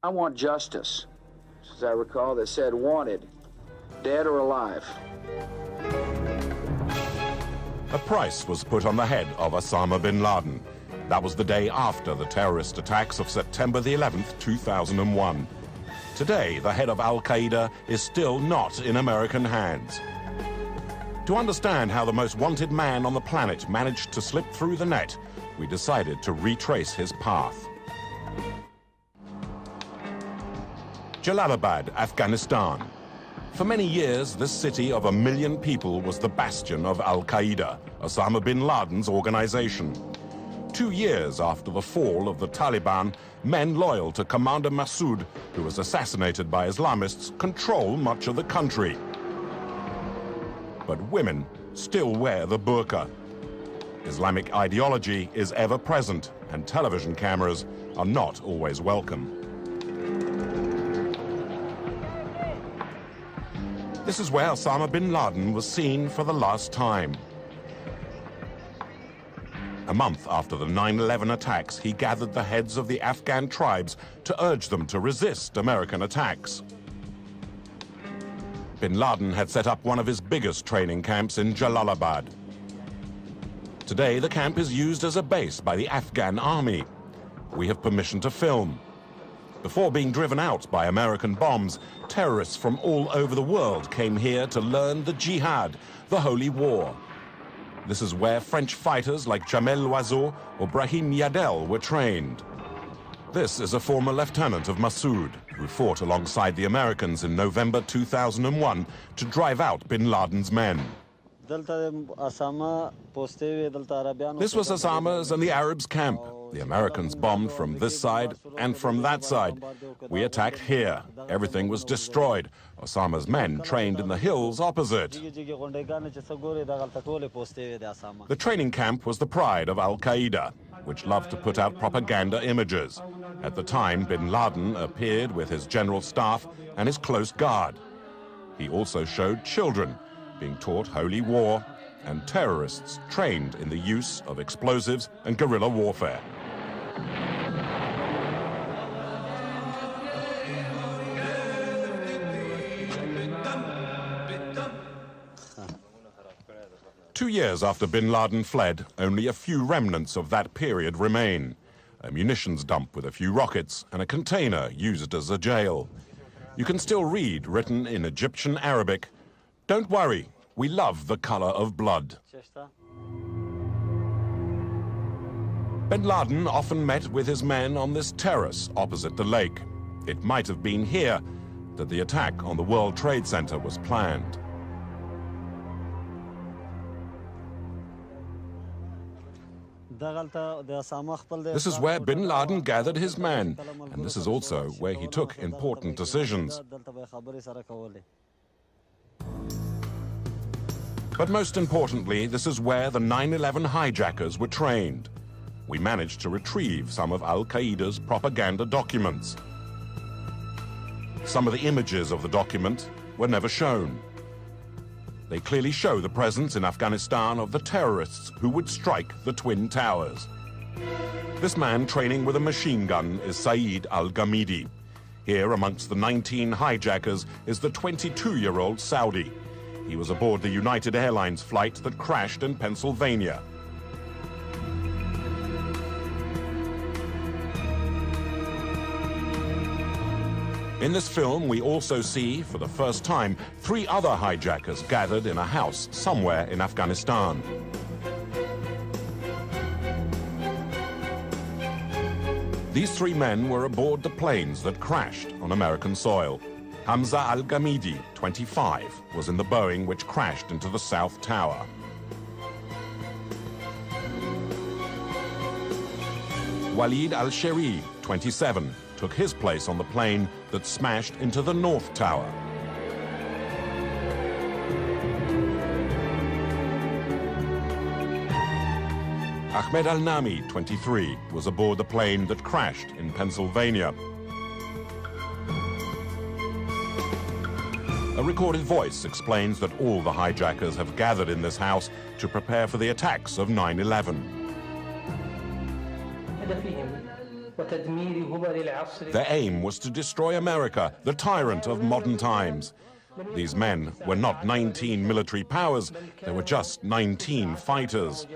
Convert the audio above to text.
I want justice, as I recall, that said wanted, dead or alive. A price was put on the head of Osama bin Laden. That was the day after the terrorist attacks of September the 11th, 2001. Today, the head of Al-Qaeda is still not in American hands. To understand how the most wanted man on the planet managed to slip through the net, we decided to retrace his path. Jalalabad, Afghanistan. For many years, this city of 1 million people was the bastion of Al-Qaeda, Osama bin Laden's organization. 2 years after the fall of the Taliban, men loyal to Commander Massoud, who was assassinated by Islamists, control much of the country. But women still wear the burqa. Islamic ideology is ever present, and television cameras are not always welcome. This is where Osama bin Laden was seen for the last time. A month after the 9/11 attacks, he gathered the heads of the Afghan tribes to urge them to resist American attacks. Bin Laden had set up one of his biggest training camps in Jalalabad. Today, the camp is used as a base by the Afghan army. We have permission to film. Before being driven out by American bombs, terrorists from all over the world came here to learn the jihad, the holy war. This is where French fighters like Jamel Loiseau or Brahim Yadel were trained. This is a former lieutenant of Massoud, who fought alongside the Americans in November 2001 to drive out bin Laden's men. This was Osama's and the Arabs' camp. The Americans bombed from this side and from that side. We attacked here. Everything was destroyed. Osama's men trained in the hills opposite. The training camp was the pride of Al-Qaeda, which loved to put out propaganda images. At the time, bin Laden appeared with his general staff and his close guard. He also showed children being taught holy war, and terrorists trained in the use of explosives and guerrilla warfare. Two years after bin Laden fled, only a few remnants of that period remain. A munitions dump with a few rockets and a container used as a jail. You can still read, written in Egyptian Arabic, "Don't worry, we love the color of blood." Bin Laden often met with his men on this terrace opposite the lake. It might have been here that the attack on the World Trade Center was planned. This is where bin Laden gathered his men, and this is also where he took important decisions. But most importantly, this is where the 9/11 hijackers were trained. We managed to retrieve some of Al-Qaeda's propaganda documents. Some of the images of the document were never shown. They clearly show the presence in Afghanistan of the terrorists who would strike the Twin Towers. This man training with a machine gun is Saeed al-Ghamidi. Here amongst the 19 hijackers is the 22-year-old Saudi. He was aboard the United Airlines flight that crashed in Pennsylvania. In this film, we also see, for the first time, 3 other hijackers gathered in a house somewhere in Afghanistan. These 3 men were aboard the planes that crashed on American soil. Hamza al-Ghamidi, 25, was in the Boeing which crashed into the South Tower. Walid al-Sheri, 27, took his place on the plane that smashed into the North Tower. Ahmed al-Nami, 23, was aboard the plane that crashed in Pennsylvania. A recorded voice explains that all the hijackers have gathered in this house to prepare for the attacks of 9/11. Their aim was to destroy America, the tyrant of modern times. These men were not 19 military powers, they were just 19 fighters.